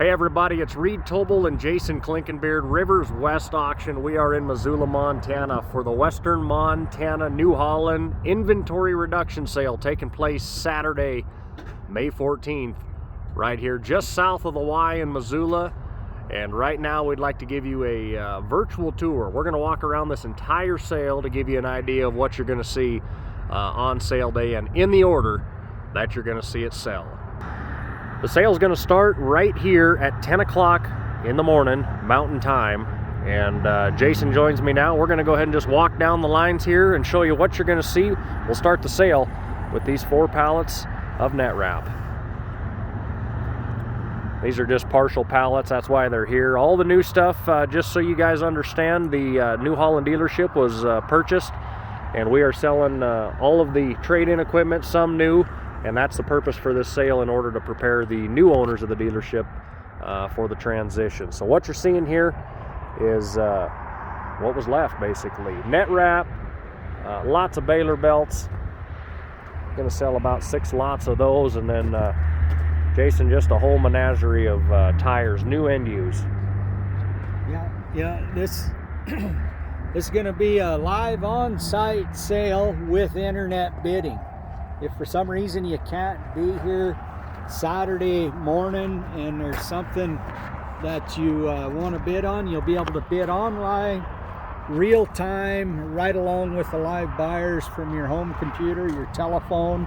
Hey everybody, it's Reed Tobel and Jason Klinkenbeard, Rivers West Auction. We are in Missoula, Montana for the Western Montana New Holland inventory reduction sale taking place Saturday, May 14th, right here just south of the Y in Missoula. And right now we'd like to give you a virtual tour. We're going to walk around this entire sale to give you an idea of what you're going to see on sale day and in the order that you're going to see it sell. The sale is going to start right here at 10 o'clock in the morning, Mountain Time. And Jason joins me now. We're going to go ahead and just walk down the lines here and show you what you're going to see. We'll start the sale with these 4 pallets of net wrap. These are just partial pallets, that's why they're here. All the new stuff, just so you guys understand, the New Holland dealership was purchased, and we are selling all of the trade-in equipment, some new. And that's the purpose for this sale, in order to prepare the new owners of the dealership for the transition. So what you're seeing here is what was left, basically. Net wrap, lots of baler belts. Going to sell about 6 lots of those, and then Jason, just a whole menagerie of tires, new and used. Yeah, this is going to be a live on-site sale with internet bidding. If for some reason you can't be here Saturday morning and there's something that you want to bid on, you'll be able to bid online, real time, right along with the live buyers from your home computer, your telephone.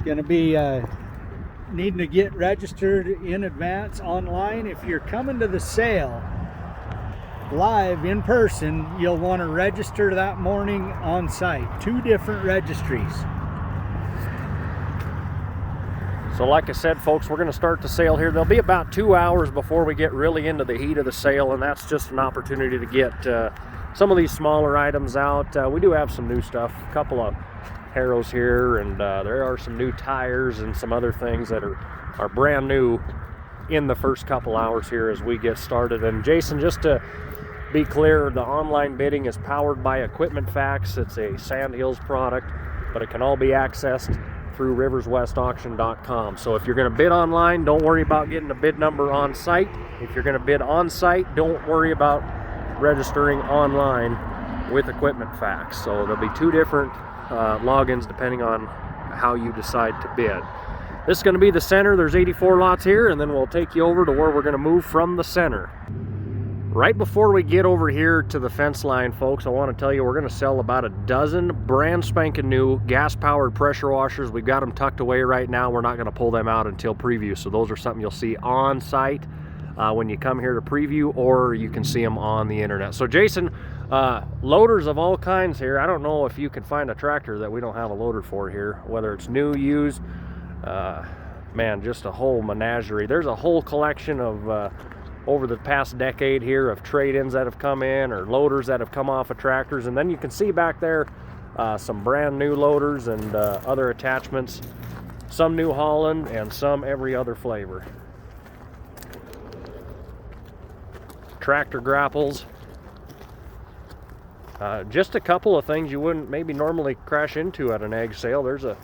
Going to be needing to get registered in advance online. If you're coming to the sale live in person, you'll want to register that morning on site. 2 different registries. So like I said, folks, we're going to start the sale here. There'll be about 2 hours before we get really into the heat of the sale, and that's just an opportunity to get some of these smaller items out. We do have some new stuff, a couple of harrows here, and there are some new tires and some other things that are brand new in the first couple hours here as we get started. And Jason, just to be clear, the online bidding is powered by Equipment Facts. It's a Sandhills product, but it can all be accessed through riverswestauction.com. So if you're going to bid online, don't worry about getting a bid number on site. If you're going to bid on site, don't worry about registering online with Equipment Facts. So there'll be 2 different logins depending on how you decide to bid. This is going to be the center. There's 84 lots here, and then we'll take you over to where we're going to move from the center. Right before we get over here to the fence line, folks, I want to tell you we're going to sell about a dozen brand spanking new gas-powered pressure washers. We've got them tucked away right now. We're not going to pull them out until preview, so those are something you'll see on site when you come here to preview, or you can see them on the internet. So Jason, loaders of all kinds here. I don't know if you can find a tractor that we don't have a loader for here, whether it's new, used. Man, just a whole menagerie. There's a whole collection of over the past decade here of trade-ins that have come in, or loaders that have come off of tractors. And then you can see back there some brand new loaders and other attachments, some New Holland and some every other flavor. Tractor grapples, just a couple of things you wouldn't maybe normally crash into at an ag sale. There's a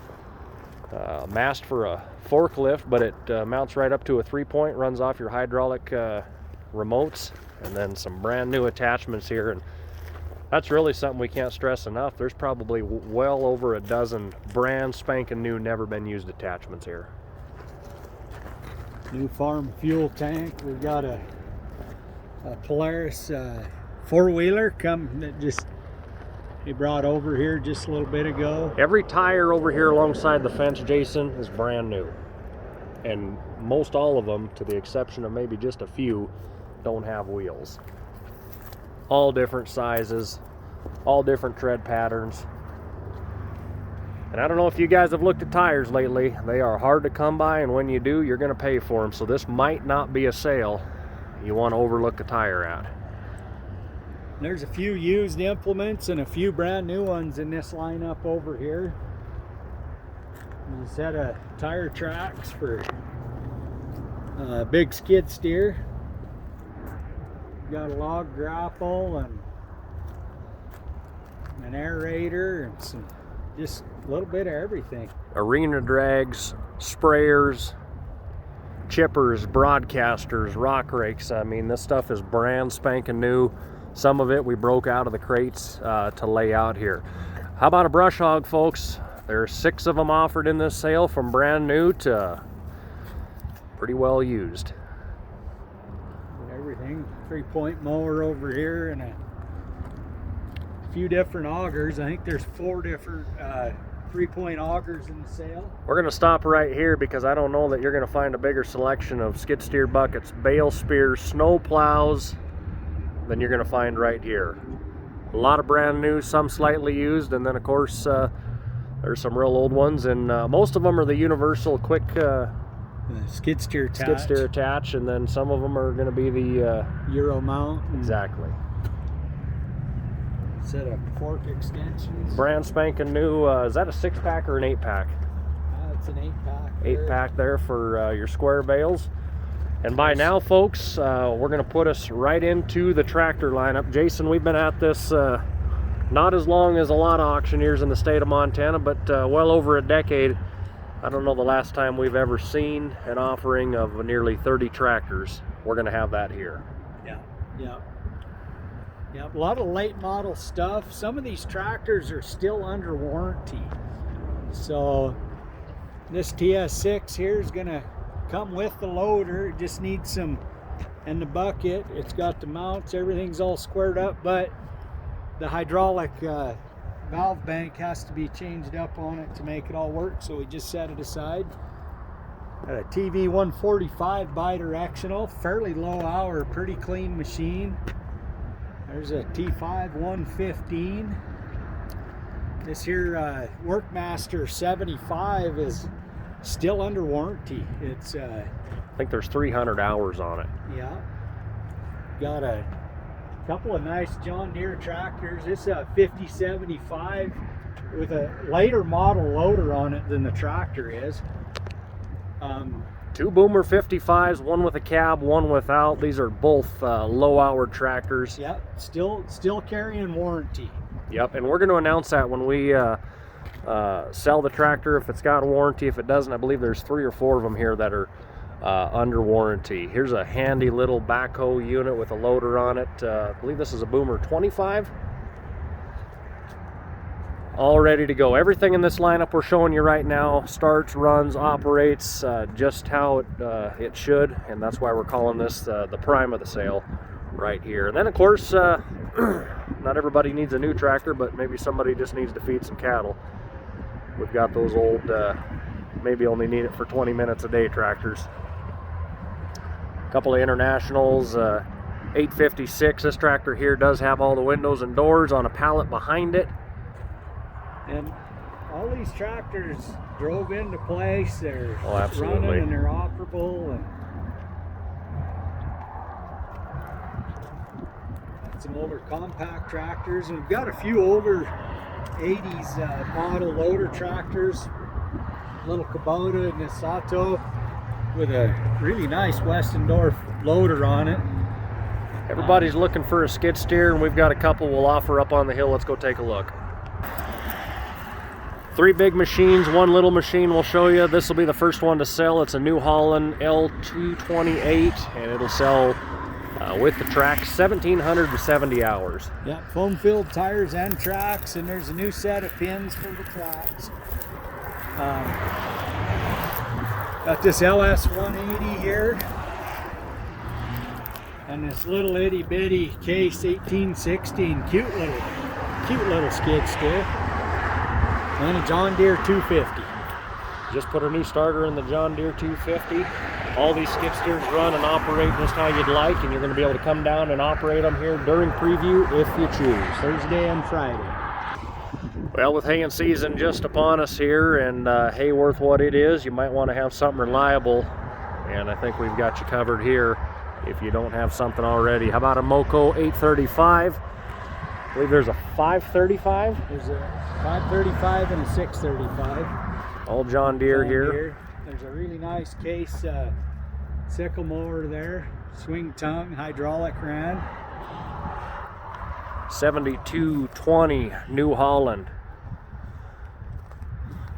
mast for a forklift, but it mounts right up to a 3-point, runs off your hydraulic remotes, and then some brand new attachments here. And that's really something we can't stress enough. There's probably well over a dozen brand spanking new, never been used attachments here. New farm fuel tank. We've got a Polaris 4-wheeler he brought over here just a little bit ago. Every tire over here alongside the fence, Jason, is brand new. And most all of them, to the exception of maybe just a few, don't have wheels. All different sizes, all different tread patterns. And I don't know if you guys have looked at tires lately. They are hard to come by, and when you do, you're going to pay for them. So this might not be a sale you want to overlook a tire at. There's a few used implements and a few brand new ones in this lineup over here. We just had a tire tracks for a big skid steer. Got a log grapple and an aerator and some, just a little bit of everything. Arena drags, sprayers, chippers, broadcasters, rock rakes. I mean, this stuff is brand spanking new. Some of it we broke out of the crates to lay out here. How about a brush hog, folks? There's 6 of them offered in this sale, from brand new to pretty well used. Everything. 3-point mower over here and a few different augers. I think there's 4 different 3-point augers in the sale. We're going to stop right here because I don't know that you're going to find a bigger selection of skid steer buckets, bale spears, snow plows than you're going to find right here. A lot of brand new, some slightly used, and then of course there's some real old ones, and most of them are the universal quick skid steer attach, and then some of them are going to be the Euro mount. Exactly. Set of fork extensions. Brand spanking new. Is that a 6-pack or an 8-pack? It's an 8-pack. 8-pack there for your square bales. And by now, folks, we're going to put us right into the tractor lineup. Jason, we've been at this not as long as a lot of auctioneers in the state of Montana, but well over a decade. I don't know the last time we've ever seen an offering of nearly 30 tractors. We're going to have that here. Yeah. A lot of late model stuff. Some of these tractors are still under warranty. So this TS6 here is going to come with the loader. It just needs some, and the bucket. It's got the mounts, everything's all squared up, but the hydraulic valve bank has to be changed up on it to make it all work, so we just set it aside. Got a TV 145 bi-directional, fairly low hour, pretty clean machine. There's a T5 115. This here Workmaster 75 is still under warranty. It's I think there's 300 hours on it. Yeah. Got a couple of nice John Deere tractors. This is a 5075 with a later model loader on it than the tractor is. 2 Boomer 55s, one with a cab, one without. These are both low hour tractors. Yep, still carrying warranty. Yep, and we're going to announce that when we sell the tractor, if it's got a warranty. If it doesn't, I believe there's 3 or 4 of them here that are under warranty. Here's a handy little backhoe unit with a loader on it. I believe this is a Boomer 25. All ready to go. Everything in this lineup we're showing you right now starts, runs, operates just how it should, and that's why we're calling this the prime of the sale right here. And then of course not everybody needs a new tractor, but maybe somebody just needs to feed some cattle. We've got those old maybe only need it for 20 minutes a day tractors. A couple of internationals. 856. This tractor here does have all the windows and doors on a pallet behind it. And all these tractors drove into place. They're absolutely running and they're operable. And some older compact tractors. And we've got a few older 80s model loader tractors. Little Kubota and this Sato with a really nice Westendorf loader on it. Everybody's looking for a skid steer, and we've got a couple we'll offer up on the hill. Let's go take a look. 3 big machines, 1 little machine we'll show you. This will be the first one to sell. It's a New Holland L228, and it'll sell with the track 1,770 hours. Yeah, foam filled tires and tracks, and there's a new set of pins for the tracks. Got this LS 180 here, and this little itty bitty Case 1816, cute little skid steer. And a John Deere 250. Just put a new starter in the John Deere 250. All these skid steers run and operate just how you'd like, and you're going to be able to come down and operate them here during preview if you choose. Thursday and Friday. Well, with haying season just upon us here, and hay worth what it is, you might want to have something reliable, and I think we've got you covered here if you don't have something already. How about a Moco 835? I believe there's a 535. There's a 535 and a 635. All John Deere here. There's a really nice Case sickle mower there. Swing tongue, hydraulic ran. 7220 New Holland.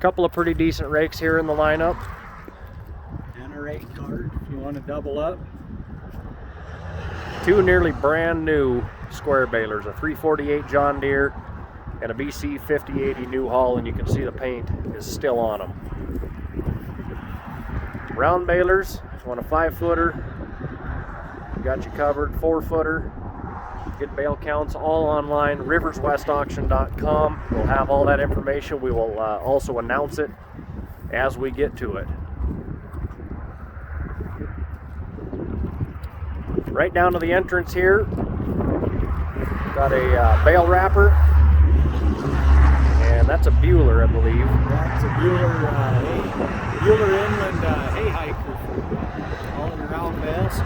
Couple of pretty decent rakes here in the lineup. And a rake cart if you want to double up. Two nearly brand new square balers, a 348 John Deere and a BC 5080 New Holland. You can see the paint is still on them. Round balers, on a 5-footer, got you covered. 4-footer, get bale counts all online, riverswestauction.com. We'll have all that information. We will also announce it as we get to it. Right down to the entrance here, got a bale wrapper, and that's a Bueller, I believe. That's a Bueller Inland hay hiker for all your round bales.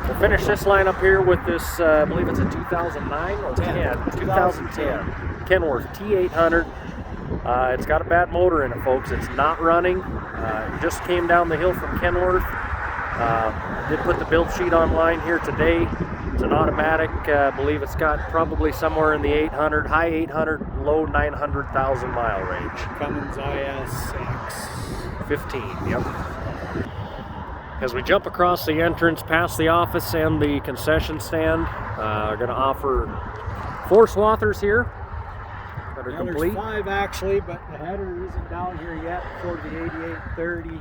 We'll finish this lineup here with this, I believe it's a 2009 or 2010 Kenworth T800. It's got a bad motor in it, folks. It's not running. It just came down the hill from Kenworth. Did put the build sheet online here today. It's an automatic. I believe it's got probably somewhere in the 800, high 800, low 900,000 mile range. Cummins ISX 15, yep. As we jump across the entrance past the office and the concession stand, we're going to offer 4 swathers here that are complete. There's 5 actually, but the header isn't down here yet for the 8830.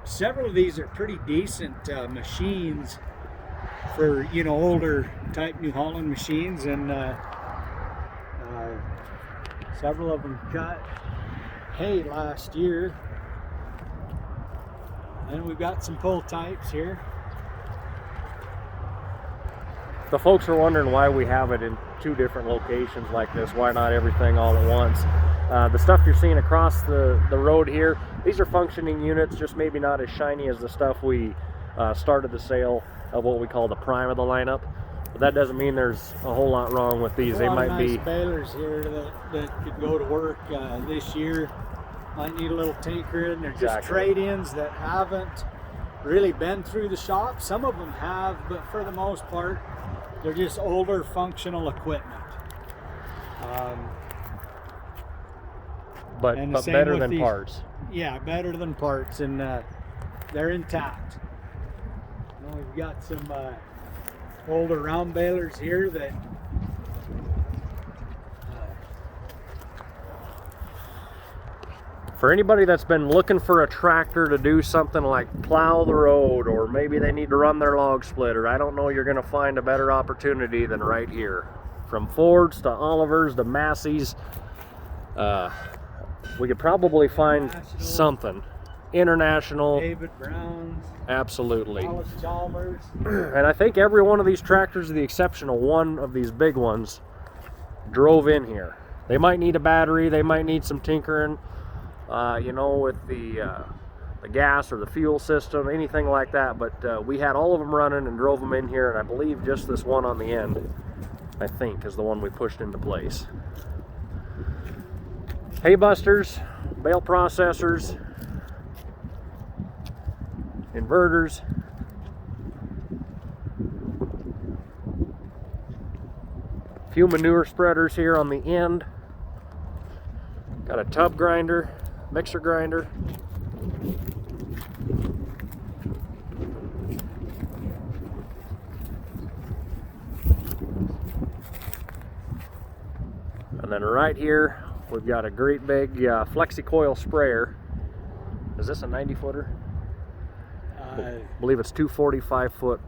Several of these are pretty decent machines for, you know, older type New Holland machines, and several of them cut hay last year. And we've got some pull types here. The folks are wondering why we have it in 2 different locations like this. Why not everything all at once? The stuff you're seeing across the road here, these are functioning units, just maybe not as shiny as the stuff we started the sale of, what we call the prime of the lineup. But that doesn't mean there's a whole lot wrong with these. They might be balers here that could go to work this year. Might need a little tinkering. They're just trade-ins that haven't really been through the shop. Some of them have, but for the most part, they're just older functional equipment. But better than parts. Yeah, better than parts, and they're intact. Now we've got some older round balers here that for anybody that's been looking for a tractor to do something like plow the road, or maybe they need to run their log splitter, I don't know you're going to find a better opportunity than right here. From Fords to Olivers to Massey's, we could probably find something. International. David Brown's. Absolutely. Wallace Chalmers. And I think every one of these tractors, with the exception of one of these big ones, drove in here. They might need a battery, they might need some tinkering, you know, with the gas or the fuel system, anything like that. But we had all of them running and drove them in here, and I believe just this one on the end, I think, is the one we pushed into place. Hay busters, bale processors, inverters, a few manure spreaders here on the end, got a tub grinder, mixer grinder, and then right here we've got a great big flexi coil sprayer. Is this a 90-footer? I believe it's 2 45-foot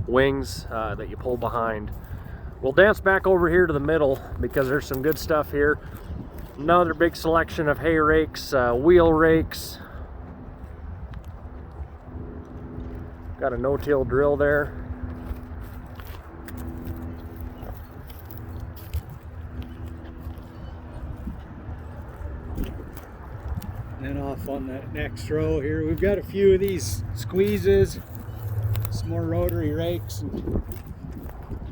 wings that you pull behind. We'll dance back over here to the middle because there's some good stuff here. Another big selection of hay rakes, wheel rakes. Got a no-till drill there. And then off on that next row here, we've got a few of these squeezes, some more rotary rakes. And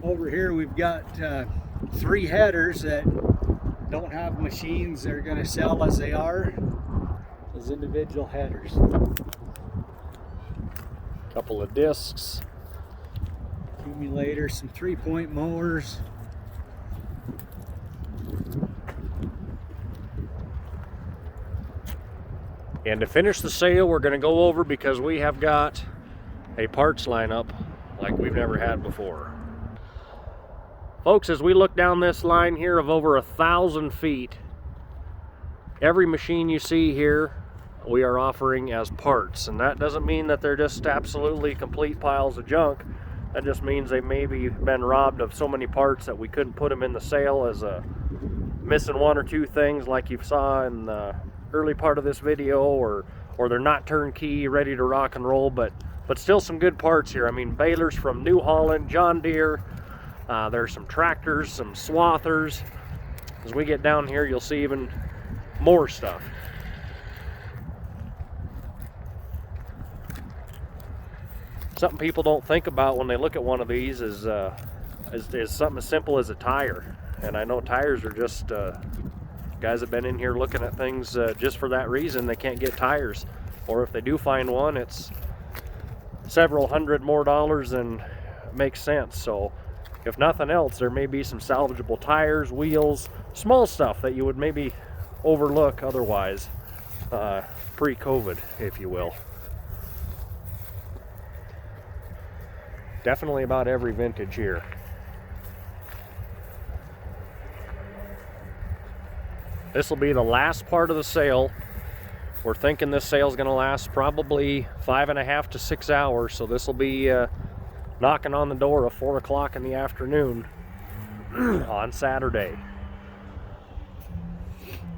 over here we've got 3 headers that don't have machines. They're going to sell as they are, as individual headers. Couple of discs. Accumulators, some 3-point mowers. And to finish the sale, we're going to go over, because we have got a parts lineup like we've never had before. Folks, as we look down this line here of over 1,000 feet, every machine you see here we are offering as parts. And that doesn't mean that they're just absolutely complete piles of junk. That just means they maybe been robbed of so many parts that we couldn't put them in the sale, as a missing one or two things like you saw in the early part of this video, or they're not turnkey, ready to rock and roll, but still some good parts here. I mean, balers from New Holland, John Deere, there's some tractors, some swathers. As we get down here, you'll see even more stuff. Something people don't think about when they look at one of these is something as simple as a tire. And I know tires are just, guys have been in here looking at things just for that reason. They can't get tires, or if they do find one, it's several hundred more dollars than makes sense. So if nothing else, there may be some salvageable tires, wheels, small stuff that you would maybe overlook otherwise, pre-COVID, if you will. Definitely about every vintage here. This will be the last part of the sale. We're thinking this sale is going to last probably 5.5 to 6 hours, so this will be knocking on the door of 4 o'clock in the afternoon on Saturday.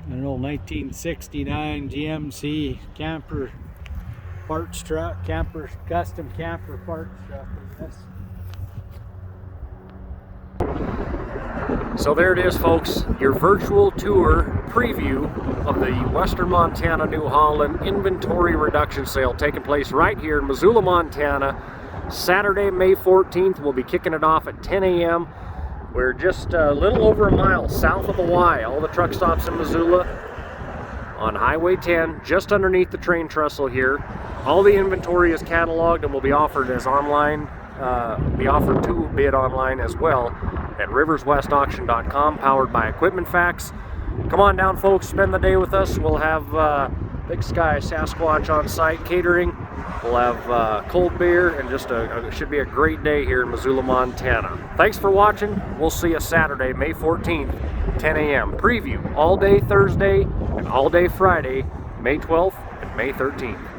An old 1969 GMC camper parts truck, custom camper parts truck. So there it is, folks, your virtual tour preview of the Western Montana New Holland inventory reduction sale taking place right here in Missoula, Montana. Saturday, May 14th. We'll be kicking it off at 10 a.m. We're just a little over a mile south of the Y. All the truck stops in Missoula on Highway 10, just underneath the train trestle here. All the inventory is cataloged and will be offered as online, be offered to bid online as well at riverswestauction.com, powered by Equipment Facts. Come on down, folks, spend the day with us. We'll have Big Sky Sasquatch on site catering. We'll have cold beer, and just should be a great day here in Missoula, Montana. Thanks for watching. We'll see you Saturday, May 14th, 10 a.m. Preview all day Thursday and all day Friday, May 12th and May 13th.